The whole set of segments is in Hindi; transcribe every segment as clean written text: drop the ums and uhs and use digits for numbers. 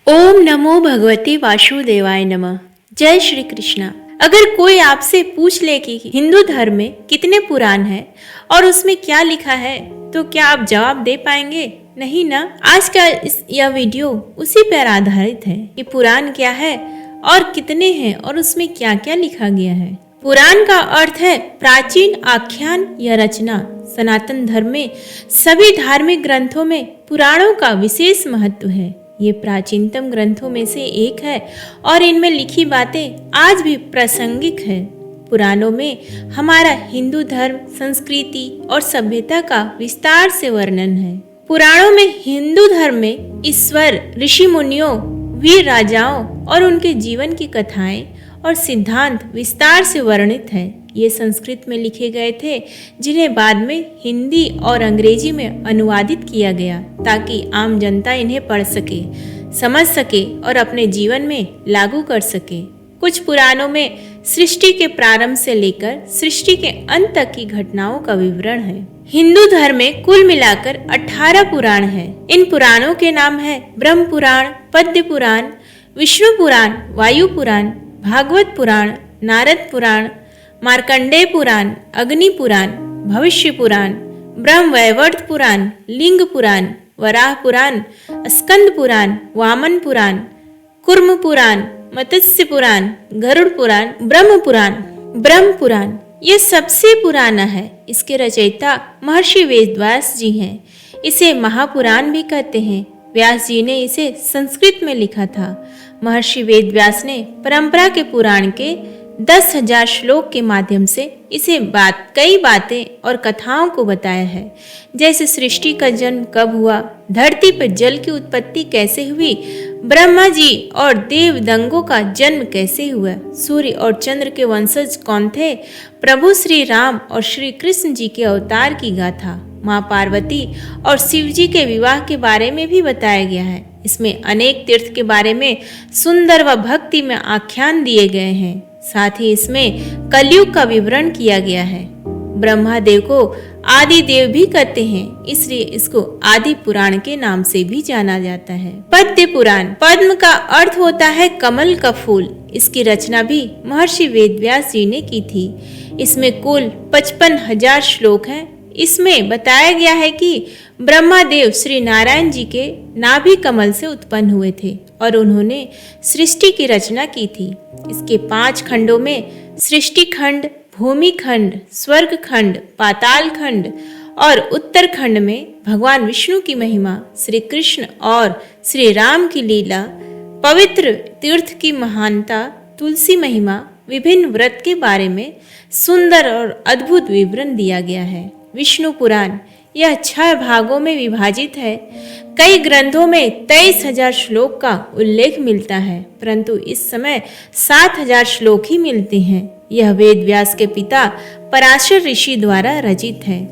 ओम नमो भगवते वासुदेवाय नमः। जय श्री कृष्णा। अगर कोई आपसे पूछ ले कि हिंदू धर्म में कितने पुराण हैं और उसमें क्या लिखा है, तो क्या आप जवाब दे पाएंगे? नहीं ना। आज का यह वीडियो उसी पर आधारित है कि पुराण क्या है और कितने हैं और उसमें क्या क्या लिखा गया है। पुराण का अर्थ है प्राचीन आख्यान या रचना। सनातन धर्म में सभी धार्मिक ग्रंथों में पुराणों का विशेष महत्व है। ये प्राचीनतम ग्रंथों में से एक है और इनमें लिखी बातें आज भी प्रासंगिक है। पुराणों में हमारा हिंदू धर्म, संस्कृति और सभ्यता का विस्तार से वर्णन है। पुराणों में हिंदू धर्म में ईश्वर, ऋषि मुनियों, वीर राजाओं और उनके जीवन की कथाएं और सिद्धांत विस्तार से वर्णित है। ये संस्कृत में लिखे गए थे, जिन्हें बाद में हिंदी और अंग्रेजी में अनुवादित किया गया ताकि आम जनता इन्हें पढ़ सके, समझ सके और अपने जीवन में लागू कर सके। कुछ पुराणों में सृष्टि के प्रारंभ से लेकर सृष्टि के अंत तक की घटनाओं का विवरण है। हिंदू धर्म में कुल मिलाकर 18 पुराण हैं। इन पुराणों के नाम है ब्रह्म पुराण, पद्य पुराण, विष्णु पुराण, वायु पुराण, भागवत पुराण, नारद पुराण, मार्कंडेय पुराण, अग्नि पुराण, भविष्य पुराण, ब्रह्म वैवर्त पुराण, लिंग पुराण, वराह पुराण, स्कंद पुराण, वामन पुराण, कुर्म पुराण, मत्स्य पुराण, गरुड़ पुराण, ब्रह्म पुराण। ब्रह्म पुराण ये सबसे पुराना है। इसके रचयिता महर्षि वेदव्यास जी हैं। इसे महापुराण भी कहते हैं। व्यास जी ने इसे संस्कृत में लिखा था। महर्षि वेदव्यास ने परंपरा के पुराण के 10,000 श्लोक के माध्यम से इसे कई बातें और कथाओं को बताया है। जैसे सृष्टि का जन्म कब हुआ, धरती पर जल की उत्पत्ति कैसे हुई, ब्रह्मा जी और देवदंगों का जन्म कैसे हुआ, सूर्य और चंद्र के वंशज कौन थे, प्रभु श्री राम और श्री कृष्ण जी के अवतार की गाथा, माँ पार्वती और शिव जी के विवाह के बारे में भी बताया गया है। इसमें अनेक तीर्थ के बारे में सुंदर व भक्ति में आख्यान दिए गए हैं। साथ ही इसमें कलयुग का विवरण किया गया है। ब्रह्मा देव को आदि देव भी कहते हैं, इसलिए इसको आदि पुराण के नाम से भी जाना जाता है। पद्य पुराण, पद्म का अर्थ होता है कमल का फूल। इसकी रचना भी महर्षि वेदव्यास जी ने की थी। इसमें कुल 55,000 श्लोक हैं। इसमें बताया गया है कि ब्रह्मा देव श्री नारायण जी के नाभि कमल से उत्पन्न हुए थे और उन्होंने सृष्टि की रचना की थी। इसके 5 खंडों में सृष्टि खंड, भूमि खंड, स्वर्ग खंड, पाताल खंड और उत्तर खंड में भगवान विष्णु की महिमा, श्री कृष्ण और श्री राम की लीला, पवित्र तीर्थ की महानता, तुलसी महिमा, विभिन्न व्रत के बारे में सुंदर और अद्भुत विवरण दिया गया है। विष्णु पुराण यह 6 भागों में विभाजित है। कई ग्रंथों में 23,000 श्लोक का उल्लेख मिलता है, परंतु इस समय 7,000 श्लोक ही मिलते हैं। यह वेद व्यास के पिता पराशर ऋषि द्वारा रचित है।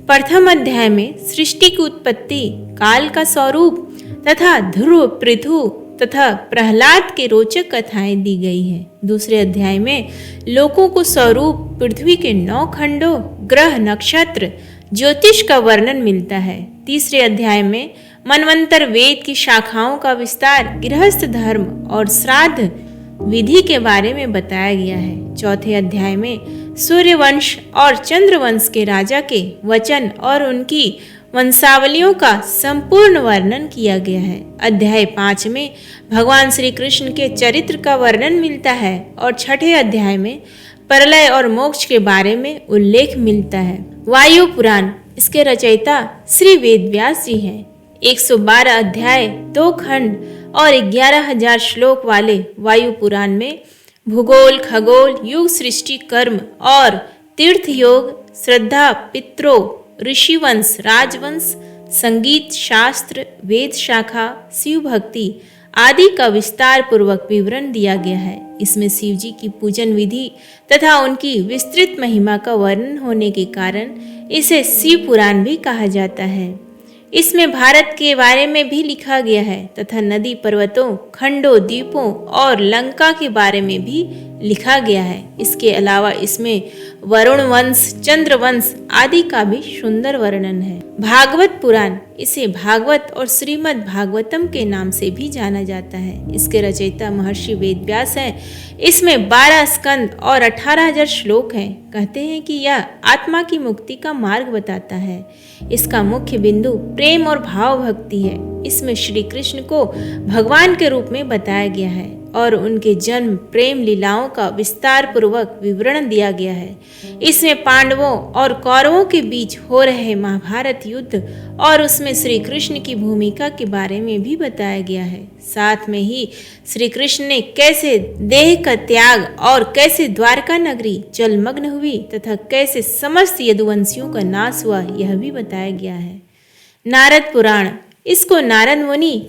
प्रथम अध्याय में सृष्टि की उत्पत्ति, काल का स्वरूप तथा ध्रुव, पृथु तथा प्रहलाद के रोचक कथाएं दी गई है। दूसरे अध्याय में लोकों को स्वरूप, पृथ्वी के 9 खंडों, ग्रह, नक्षत्र, ज्योतिष का वर्णन मिलता है। तीसरे अध्याय में मनवंतर वेद की शाखाओं का विस्तार, गृहस्थ धर्म और श्राद्ध विधि के बारे में बताया गया है। चौथे अध्याय में सूर्यवंश और चंद्रवंश के राजा के वचन और उनकी वंशावलियों का संपूर्ण वर्णन किया गया है। अध्याय 5 में भगवान श्री कृष्ण के चरित्र का वर्णन मिलता है और छठे अध्याय में प्रलय और मोक्ष के बारे में उल्लेख मिलता है। वायु पुराण, इसके रचयिता श्री वेदव्यास जी हैं। 112 अध्याय, 2 खंड और 11,000 श्लोक वाले वायु पुराण में भूगोल, खगोल, युग, सृष्टि, कर्म और तीर्थ योग, श्रद्धा, पितरों, ऋषिवंश, राजवंश, संगीत, शास्त्र, वेद शाखा, शिव भक्ति आदि का विस्तार पूर्वक विवरण दिया गया है। इसमें शिव जी की पूजन विधि तथा उनकी विस्तृत महिमा का वर्णन होने के कारण इसे शिव पुराण भी कहा जाता है। इसमें भारत के बारे में भी लिखा गया है तथा नदी, पर्वतों, खंडों, द्वीपों और लंका के बारे में भी लिखा गया है। इसके अलावा इसमें वरुण वंश, चंद्र वंश आदि का भी सुंदर वर्णन है। भागवत पुराण, इसे भागवत और श्रीमद् भागवतम के नाम से भी जाना जाता है। इसके रचयिता महर्षि वेदव्यास हैं। इसमें 12 स्कंद और 18,000 श्लोक हैं। कहते हैं कि यह आत्मा की मुक्ति का मार्ग बताता है। इसका मुख्य बिंदु प्रेम और भाव भक्ति है। इसमें श्री कृष्ण को भगवान के रूप में बताया गया है और उनके जन्म प्रेम लीलाओं का विस्तार पूर्वक विवरण दिया गया है। इसमें पांडवों और कौरवों के बीच हो रहे महाभारत युद्ध और उसमें श्री कृष्ण की भूमिका के बारे में भी बताया गया है। साथ में ही श्री कृष्ण ने कैसे देह का त्याग और कैसे द्वारका नगरी जलमग्न हुई तथा कैसे समस्त यदुवंशियों का नाश हुआ, यह भी बताया गया है। नारद पुराण, इसको नारद मुनि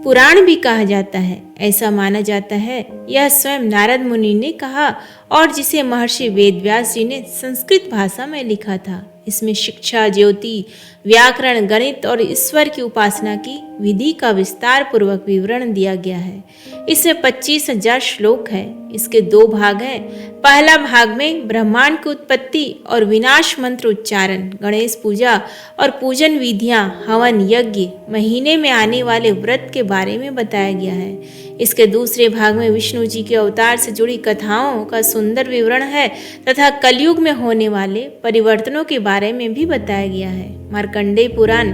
पुराण भी कहा जाता है। ऐसा माना जाता है यह स्वयं नारद मुनि ने कहा और जिसे महर्षि वेदव्यास जी ने संस्कृत भाषा में लिखा था। इसमें शिक्षा, ज्योति, व्याकरण, गणित और ईश्वर की उपासना की विधि का विस्तार पूर्वक विवरण दिया गया है। इसमें 25,000 श्लोक है। इसके 2 भाग हैं। पहला भाग में ब्रह्मांड की उत्पत्ति और विनाश मंत्र उच्चारण, गणेश पूजा और पूजन विधियां, हवन, यज्ञ, महीने में आने वाले व्रत के बारे में बताया गया है। इसके दूसरे भाग में विष्णु जी के अवतार से जुड़ी कथाओं का सुंदर विवरण है तथा कलयुग में होने वाले परिवर्तनों के बारे में भी बताया गया है। मार्कंडेय पुराण,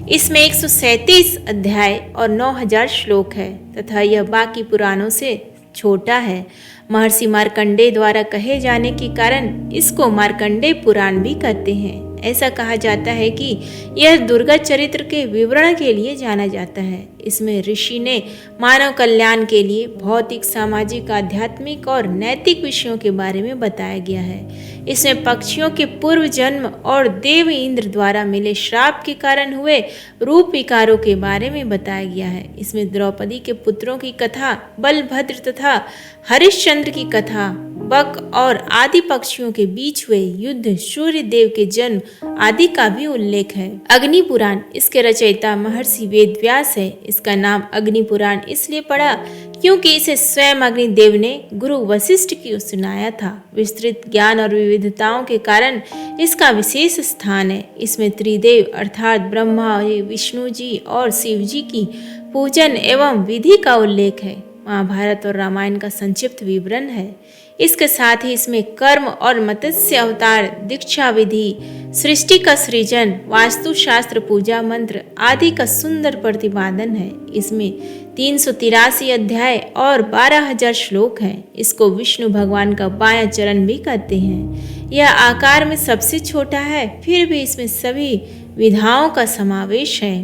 इसमें 137 अध्याय और 9,000 श्लोक है तथा यह बाकी पुराणों से छोटा है। महर्षि मार्कंडेय द्वारा कहे जाने के कारण इसको मार्कंडेय पुराण भी कहते हैं। ऐसा कहा जाता है कि यह दुर्गा चरित्र के विवरण के लिए जाना जाता है। इसमें ऋषि ने मानव कल्याण के लिए भौतिक, सामाजिक, आध्यात्मिक और नैतिक विषयों के बारे में बताया गया है। इसमें पक्षियों के पूर्व जन्म और देव इंद्र द्वारा मिले श्राप के कारण हुए रूप विकारों के बारे में बताया गया है। इसमें द्रौपदी के पुत्रों की कथा, बलभद्र तथा हरिश्चंद्र की कथा, बक और आदि पक्षियों के बीच हुए युद्ध, सूर्य देव के जन्म आदि का भी उल्लेख है। अग्नि पुराण, इसके रचयिता महर्षि वेदव्यास है। इसका नाम अग्नि पुराण इसलिए पड़ा क्योंकि इसे स्वयं अग्निदेव ने गुरु वशिष्ठ की सुनाया था। विस्तृत ज्ञान और विविधताओं के कारण इसका विशेष स्थान है। इसमें त्रिदेव अर्थात ब्रह्मा, विष्णु जी और शिव जी की पूजन एवं विधि का उल्लेख है। महाभारत और रामायण का संक्षिप्त विवरण है। इसके साथ ही इसमें कर्म और मत्स्य अवतार, दीक्षा विधि, सृष्टि का सृजन, वास्तुशास्त्र, पूजा मंत्र आदि का सुंदर प्रतिपादन है। इसमें 383 अध्याय और 12,000 श्लोक हैं। इसको विष्णु भगवान का बायां चरण भी कहते हैं। यह आकार में सबसे छोटा है, फिर भी इसमें सभी विधाओं का समावेश है।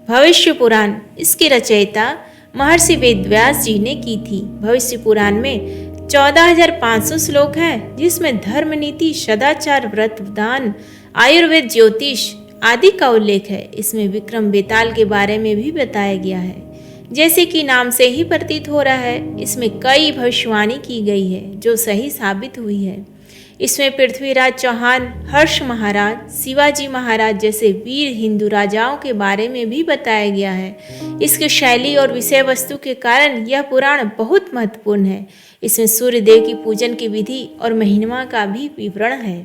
भविष्य पुराण, इसकी रचयिता महर्षि वेदव्यास जी ने की थी। भविष्य पुराण में 14,500 श्लोक हैं, जिसमें धर्म, नीति, सदाचार, व्रत, दान, आयुर्वेद, ज्योतिष आदि का उल्लेख है। इसमें विक्रम बेताल के बारे में भी बताया गया है। जैसे कि नाम से ही प्रतीत हो रहा है, इसमें कई भविष्यवाणी की गई है जो सही साबित हुई है। इसमें पृथ्वीराज चौहान, हर्ष महाराज, शिवाजी महाराज जैसे वीर हिंदू राजाओं के बारे में भी बताया गया है। इसकी शैली और विषय वस्तु के कारण यह पुराण बहुत महत्वपूर्ण है। इसमें सूर्य देव की पूजन की विधि और महिमा का भी विवरण है।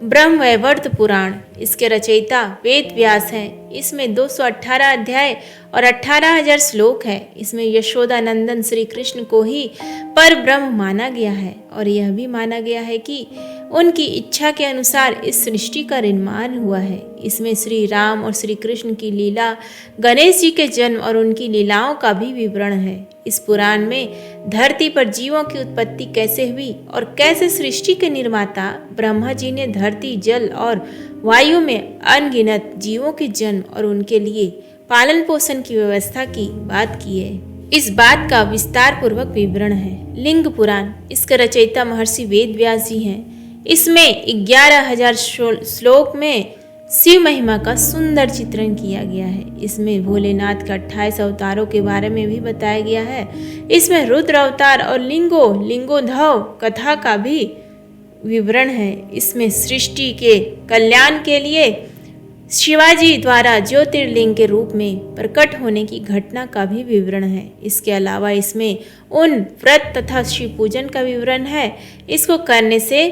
ब्रह्मवैवर्त पुराण, इसके रचयिता वेद व्यास हैं। इसमें 218 अध्याय और 18,000 श्लोक है। इसमें यशोदानंदन श्री कृष्ण को ही पर ब्रह्म माना गया है और यह भी माना गया है कि उनकी इच्छा के अनुसार इस सृष्टि का निर्माण हुआ है। इसमें श्री राम और श्री कृष्ण की लीला, गणेश जी के जन्म और उनकी लीलाओं का भी विवरण है। इस पुराण में धरती पर जीवों की उत्पत्ति कैसे हुई और कैसे सृष्टि के निर्माता ब्रह्मा जी ने धरती, जल और वायु में अनगिनत जीवों के जन्म और उनके लिए पालन पोषण की व्यवस्था की बात की है। इस बात का विस्तार पूर्वक विवरण है। लिंग पुराण, इसके रचयिता महर्षि वेद व्यास जी हैं। इसमें 11,000 श्लोक में शिव महिमा का सुंदर चित्रण किया गया है। इसमें भोलेनाथ का 28 अवतारों के बारे में भी बताया गया है। इसमें रुद्र अवतार और लिंगोद्भव कथा का भी विवरण है। इसमें सृष्टि के कल्याण के लिए शिवाजी द्वारा ज्योतिर्लिंग के रूप में प्रकट होने की घटना का भी विवरण है। इसके अलावा इसमें उन व्रत तथा शिव पूजन का विवरण है। इसको करने से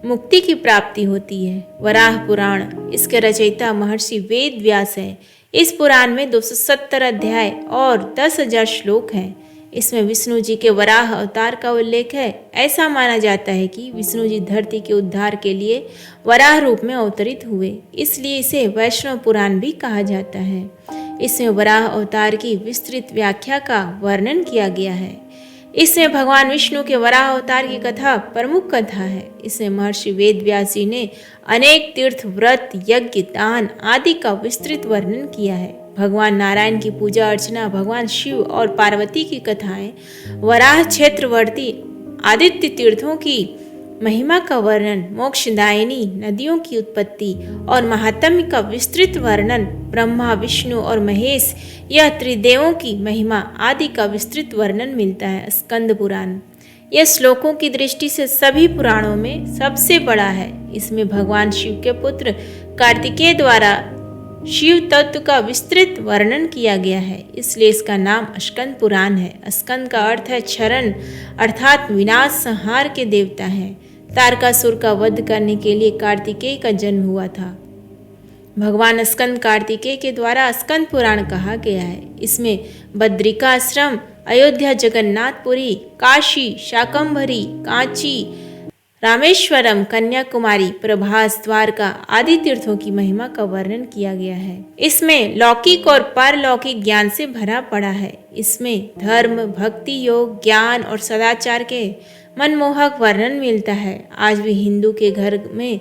मुक्ति की प्राप्ति होती है। वराह पुराण, इसके रचयिता महर्षि वेद व्यास हैं। इस पुराण में 270 अध्याय और 10,000 श्लोक हैं। इसमें विष्णु जी के वराह अवतार का उल्लेख है। ऐसा माना जाता है कि विष्णु जी धरती के उद्धार के लिए वराह रूप में अवतरित हुए, इसलिए इसे वैष्णव पुराण भी कहा जाता है। इसमें वराह अवतार की विस्तृत व्याख्या का वर्णन किया गया है। इसमें भगवान विष्णु के वराह अवतार की कथा प्रमुख कथा है। इसमें महर्षि वेद व्यास जी ने अनेक तीर्थ, व्रत, यज्ञ, दान आदि का विस्तृत वर्णन किया है। भगवान नारायण की पूजा अर्चना, भगवान शिव और पार्वती की कथाएं, वराह क्षेत्रवर्ती आदित्य तीर्थों की महिमा का वर्णन, मोक्षदायिनी नदियों की उत्पत्ति और महात्म्य का विस्तृत वर्णन, ब्रह्मा, विष्णु और महेश यह त्रिदेवों की महिमा आदि का विस्तृत वर्णन मिलता है स्कंद पुराण। यह श्लोकों की दृष्टि से सभी पुराणों में सबसे बड़ा है। इसमें भगवान शिव के पुत्र कार्तिकेय द्वारा शिव तत्व का विस्तृत वर्णन किया गया है, इसलिए इसका नाम स्कंद पुराण है। स्कंद का अर्थ है क्षरण, अर्थात विनाश संहार के देवता हैं। तारकासुर का वध करने के लिए कार्तिकेय का जन्म हुआ था। भगवान स्कंद कार्तिकेय के द्वारा स्कंद पुराण कहा गया है। इसमें बद्रिकाश्रम, अयोध्या, जगन्नाथपुरी, काशी, शाकंभरी, कांची, रामेश्वरम, कन्याकुमारी, प्रभास, द्वारका आदि तीर्थों की महिमा का वर्णन किया गया है। इसमें लौकिक और पारलौकिक ज्ञान से भरा पड़ा है। इसमें धर्म, भक्ति योग, ज्ञान और सदाचार के मनमोहक वर्णन मिलता है। आज भी हिंदू के घर में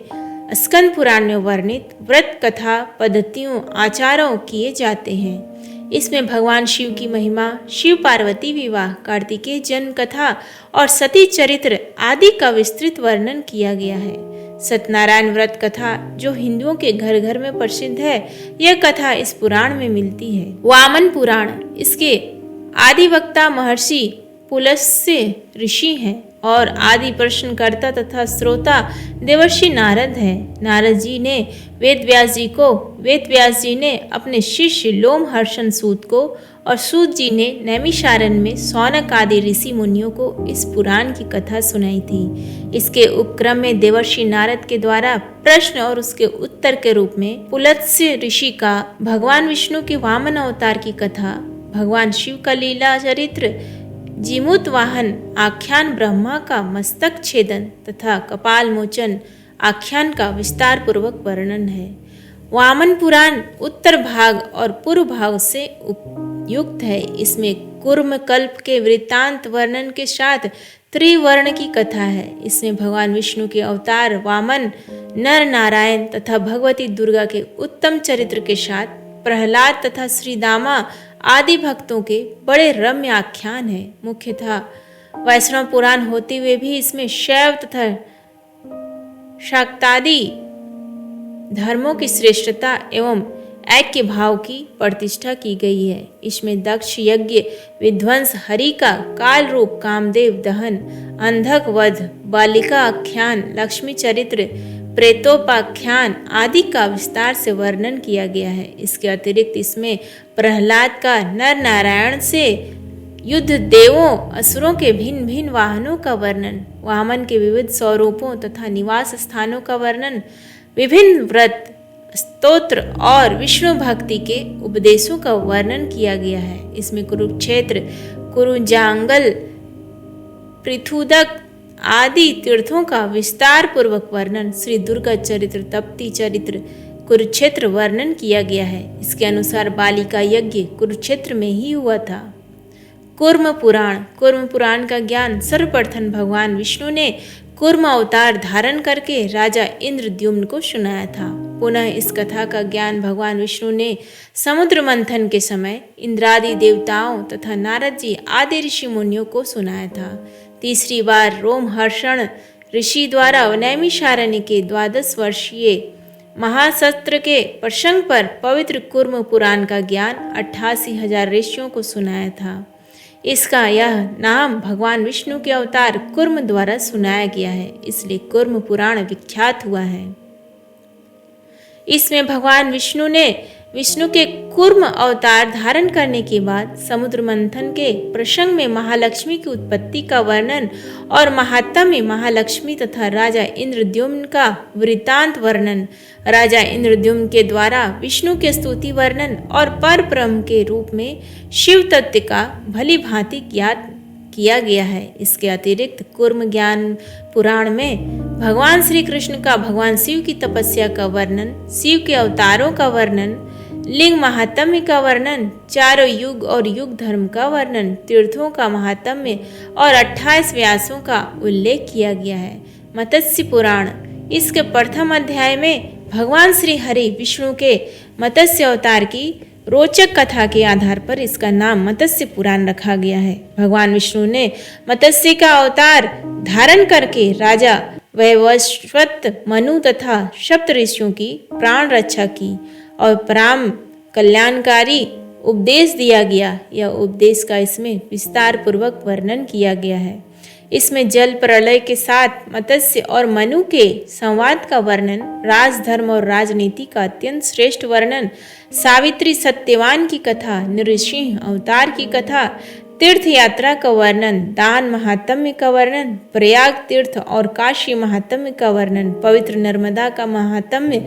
स्कंद पुराण में वर्णित व्रत, कथा, पद्धतियों, आचारों किए जाते हैं। इसमें भगवान शिव की महिमा, शिव पार्वती विवाह, कार्तिकेय जन्म कथा और सती चरित्र आदि का विस्तृत वर्णन किया गया है। सत्यनारायण व्रत कथा जो हिंदुओं के घर घर में प्रसिद्ध है, यह कथा इस पुराण में मिलती है। वामन पुराण, इसके आदिवक्ता महर्षि पुलस्त्य ऋषि हैं और आदि प्रश्नकर्ता तथा श्रोता देवर्षि नारद हैं। नारद जी ने वेद व्यास जी ने अपने शिष्य लोमहर्षण सूत को और सूत जी ने नैमिषारण्य में सौनक आदि ऋषि मुनियों को इस पुराण की कथा सुनाई थी। इसके उपक्रम में देवर्षि नारद के द्वारा प्रश्न और उसके उत्तर के रूप में पुलत्स्य ऋषि का भगवान विष्णु के वामन अवतार की कथा, भगवान शिव का लीला चरित्र, जीमूत वाहन आख्यान, ब्रह्मा का मस्तक छेदन तथा कपाल मोचन आख्यान का विस्तार पूर्वक वर्णन है। वामन पुराण उत्तर भाग और पूर्व भाग से युक्त है। इसमें कूर्म कल्प के वृत्तांत वर्णन के साथ त्रिवर्ण की कथा है। इसमें भगवान विष्णु के अवतार वामन, नर नारायण तथा भगवती दुर्गा के उत्तम चरित्र के साथ प्रहलाद तथा श्री दामा आदि भक्तों के बड़े रम्य आख्यान है। मुख्यतः वैष्णव पुराण होते हुए भी इसमें शैव तथा शाक्तादि धर्मों की श्रेष्ठता एवं ऐक्य भाव की प्रतिष्ठा की गई है। इसमें दक्ष यज्ञ, विध्वंस, हरि का काल रूप, कामदेव दहन, अंधक वध, बालिका आख्यान, लक्ष्मी चरित्र, प्रेतोपाख्यान आदि का विस्तार से वर्णन किया गया है। इसके अतिरिक्त इसमें प्रहलाद का नर नारायण से युद्ध, देवों असुरों के भिन्न भिन्न वाहनों का वर्णन, वामन के विविध स्वरूपों तथा निवास स्थानों का वर्णन, विभिन्न व्रत, स्तोत्र और विष्णु भक्ति के उपदेशों का वर्णन किया गया है। इसमें कुरुक्षेत्र, कुरुजांगल, पृथुदक आदि तीर्थों का विस्तार पूर्वक वर्णन, श्री दुर्गा चरित्र, तप्ती चरित्र, कुरुक्षेत्र वर्णन किया गया है। इसके अनुसार बालिका यज्ञ कुरुक्षेत्र में ही हुआ था। कूर्म पुराण का ज्ञान सर्वप्रथम भगवान विष्णु ने कूर्म अवतार धारण करके राजा इंद्रद्युम्न को सुनाया था। पुनः इस कथा का ज्ञान भगवान विष्णु ने समुद्र मंथन के समय इंद्रादि देवताओं तथा नारद जी आदि ऋषि मुनियों को सुनाया था। तीसरी बार रोमहर्षण ऋषि द्वारा नैमिषारण्य के 12 वर्षीय महासत्र के प्रसंग पर पवित्र कूर्म पुराण का ज्ञान 88,000 ऋषियों को सुनाया था। इसका यह नाम भगवान विष्णु के अवतार कूर्म द्वारा सुनाया गया है, इसलिए कूर्म पुराण विख्यात हुआ है। इसमें भगवान विष्णु के कूर्म अवतार धारण करने के बाद समुद्र मंथन के प्रसंग में महालक्ष्मी की उत्पत्ति का वर्णन और महात्मा में महालक्ष्मी तथा राजा इंद्रद्युम्न का वृत्तांत वर्णन, राजा इंद्रद्युम्न के द्वारा विष्णु के स्तुति वर्णन और पर ब्रह्म के रूप में शिव तत्व का भली भांति ज्ञात किया गया है। इसके अतिरिक्त कूर्म ज्ञान पुराण में भगवान श्री कृष्ण का भगवान शिव की तपस्या का वर्णन, शिव के अवतारों का वर्णन, लिंग महात्म्य का वर्णन, चारों युग और युग धर्म का वर्णन, तीर्थों का महात्म्य और 28 व्यासों का उल्लेख किया गया है। मत्स्य पुराण, इसके प्रथम अध्याय में भगवान श्री हरि विष्णु के मत्स्य अवतार की रोचक कथा के आधार पर इसका नाम मत्स्य पुराण रखा गया है। भगवान विष्णु ने मत्स्य का अवतार धारण करके राजा वैवस्वत, मनु तथा सप्त ऋषियों की प्राण रक्षा की और परम कल्याणकारी उपदेश दिया गया। यह उपदेश का इसमें विस्तार पूर्वक वर्णन किया गया है। इसमें जल प्रलय के साथ मत्स्य और मनु के संवाद का वर्णन, राजधर्म और राजनीति का अत्यंत श्रेष्ठ वर्णन, सावित्री सत्यवान की कथा, नृसिंह अवतार की कथा, तीर्थ यात्रा का वर्णन, दान महात्म्य का वर्णन, प्रयाग तीर्थ और काशी महात्म्य का वर्णन, पवित्र नर्मदा का महात्म्य,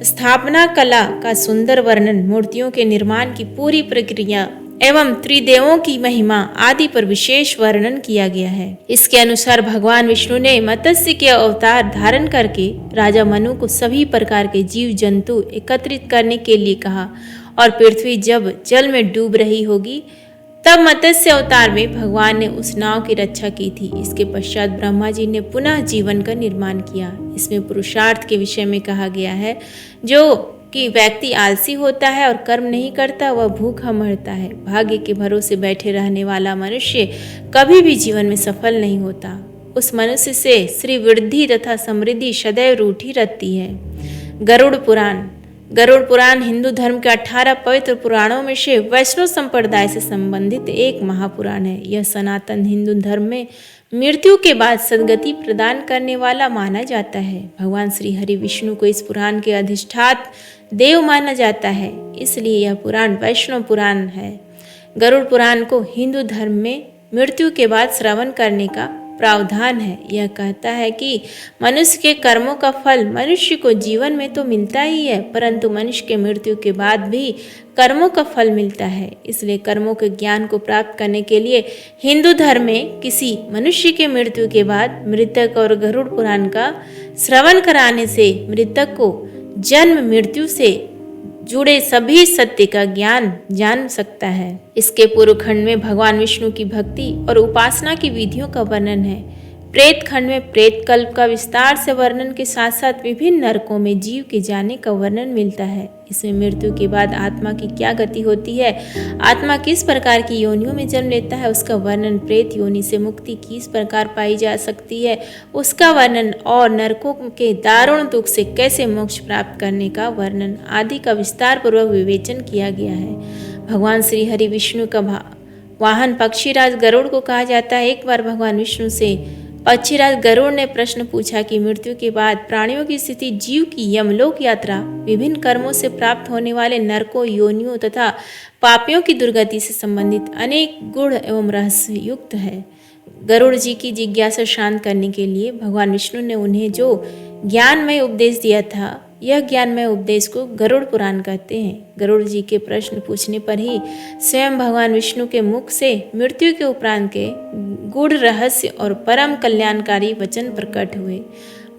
स्थापना कला का सुंदर वर्णन, मूर्तियों के निर्माण की पूरी प्रक्रिया एवं त्रिदेवों की महिमा आदि पर विशेष वर्णन किया गया है। इसके अनुसार भगवान विष्णु ने मत्स्य के अवतार धारण करके राजा मनु को सभी प्रकार के जीव जंतु एकत्रित करने के लिए कहा और पृथ्वी जब जल में डूब रही होगी तब मत्स्य अवतार में भगवान ने उस नाव की रक्षा की थी। इसके पश्चात ब्रह्मा जी ने पुनः जीवन का निर्माण किया। इसमें पुरुषार्थ के विषय में कहा गया है, जो कि व्यक्ति आलसी होता है और कर्म नहीं करता, वह भूखा मरता है। भाग्य के भरोसे बैठे रहने वाला मनुष्य कभी भी जीवन में सफल नहीं होता। उस मनुष्य से श्री वृद्धि तथा समृद्धि सदैव रूठी रहती है। गरुड़ पुराण हिंदू धर्म के 18 पवित्र पुराणों में से वैष्णव संप्रदाय से संबंधित एक महापुराण है। यह सनातन हिंदू धर्म में मृत्यु के बाद सद्गति प्रदान करने वाला माना जाता है। भगवान श्री हरि विष्णु को इस पुराण के अधिष्ठात्र देव माना जाता है, इसलिए यह पुराण वैष्णव पुराण है। गरुड़ पुराण को हिंदू धर्म में मृत्यु के बाद श्रवण करने का प्रावधान है। यह कहता है कि मनुष्य के कर्मों का फल मनुष्य को जीवन में तो मिलता ही है, परंतु मनुष्य के मृत्यु के बाद भी कर्मों का फल मिलता है। इसलिए कर्मों के ज्ञान को प्राप्त करने के लिए हिंदू धर्म में किसी मनुष्य के मृत्यु के बाद मृतक और गरुड़ पुराण का श्रवण कराने से मृतक को जन्म मृत्यु से जुड़े सभी सत्य का ज्ञान जान सकता है। इसके पूर्व खंड में भगवान विष्णु की भक्ति और उपासना की विधियों का वर्णन है। प्रेत खंड में प्रेत कल्प का विस्तार से वर्णन के साथ साथ विभिन्न नरकों में जीव के जाने का वर्णन मिलता है। इसमें मृत्यु के बाद आत्मा की क्या गति होती है, आत्मा किस प्रकार की योनियों में जन्म लेता है, उसका वर्णन, प्रेत योनि से मुक्ति किस प्रकार पाई जा सकती है उसका वर्णन और नरकों के दारुण दुख से कैसे मोक्ष प्राप्त करने का वर्णन आदि का विस्तार पूर्वक विवेचन किया गया है। भगवान श्री हरि विष्णु का वाहन पक्षीराज गरुड़ को कहा जाता है। एक बार भगवान विष्णु से पक्षीराज गरुड़ ने प्रश्न पूछा कि मृत्यु के बाद प्राणियों की स्थिति, जीव की यमलोक यात्रा, विभिन्न कर्मों से प्राप्त होने वाले नरकों, योनियों तथा पापियों की दुर्गति से संबंधित अनेक गुण एवं रहस्य युक्त है। गरुड़ जी की जिज्ञासा शांत करने के लिए भगवान विष्णु ने उन्हें जो ज्ञानमय उपदेश दिया था, यह ज्ञानमय उपदेश को गरुड़ पुराण कहते हैं। गरुड़ जी के प्रश्न पूछने पर ही स्वयं भगवान विष्णु के मुख से मृत्यु के उपरांत के गूढ़ रहस्य और परम कल्याणकारी वचन प्रकट हुए।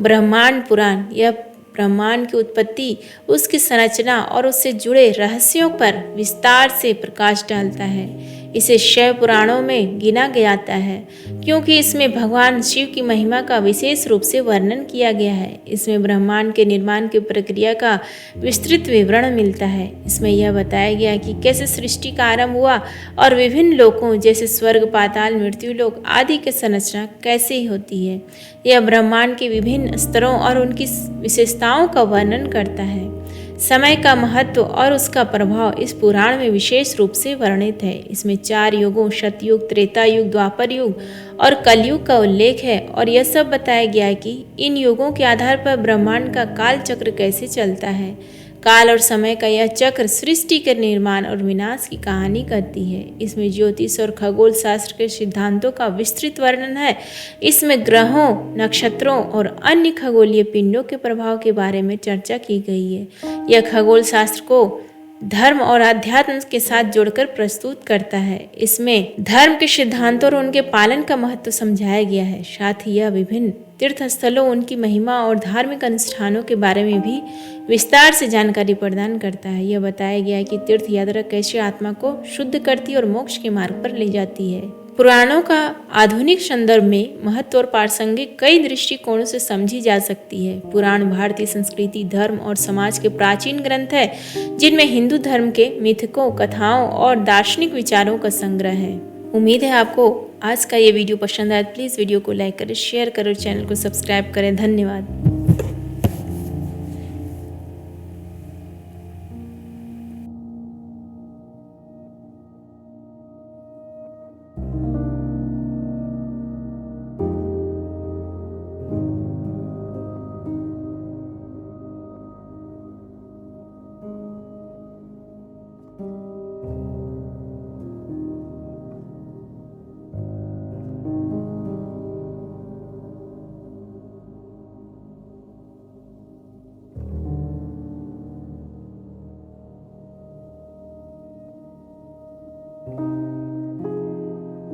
ब्रह्मांड पुराण, यह ब्रह्मांड की उत्पत्ति, उसकी संरचना और उससे जुड़े रहस्यों पर विस्तार से प्रकाश डालता है। इसे शैव पुराणों में गिना जाता है क्योंकि इसमें भगवान शिव की महिमा का विशेष रूप से वर्णन किया गया है। इसमें ब्रह्मांड के निर्माण की प्रक्रिया का विस्तृत विवरण मिलता है। इसमें यह बताया गया कि कैसे सृष्टि का आरंभ हुआ और विभिन्न लोकों जैसे स्वर्ग, पाताल, मृत्यु लोक आदि की संरचना कैसे होती है। यह ब्रह्मांड के विभिन्न स्तरों और उनकी विशेषताओं का वर्णन करता है। समय का महत्व और उसका प्रभाव इस पुराण में विशेष रूप से वर्णित है। इसमें 4 युगों सतयुग, त्रेता युग, द्वापर युग और कलयुग का उल्लेख है और यह सब बताया गया है कि इन युगों के आधार पर ब्रह्मांड का काल चक्र कैसे चलता है। काल और समय का यह चक्र सृष्टि के निर्माण और विनाश की कहानी करती है। इसमें ज्योतिष और खगोल शास्त्र के सिद्धांतों का विस्तृत वर्णन है। इसमें ग्रहों, नक्षत्रों और अन्य खगोलीय पिंडों के प्रभाव के बारे में चर्चा की गई है। यह खगोल शास्त्र को धर्म और अध्यात्म के साथ जोड़कर प्रस्तुत करता है। इसमें धर्म के सिद्धांतों और उनके पालन का महत्व समझाया गया है। साथ ही यह विभिन्न तीर्थ स्थलों, उनकी महिमा और धार्मिक अनुष्ठानों के बारे में भी विस्तार से जानकारी प्रदान करता है। यह बताया गया है कि तीर्थ यात्रा कैसे आत्मा को शुद्ध करती और मोक्ष के मार्ग पर ले जाती है। पुराणों का आधुनिक संदर्भ में महत्व और प्रासंगिक कई दृष्टिकोणों से समझी जा सकती है। पुराण भारतीय संस्कृति, धर्म और समाज के प्राचीन ग्रंथ है, जिनमें हिंदू धर्म के मिथकों, कथाओं और दार्शनिक विचारों का संग्रह है। उम्मीद है आपको आज का ये वीडियो पसंद आया। प्लीज़ वीडियो को लाइक करें, शेयर करें और चैनल को सब्सक्राइब करें। धन्यवाद।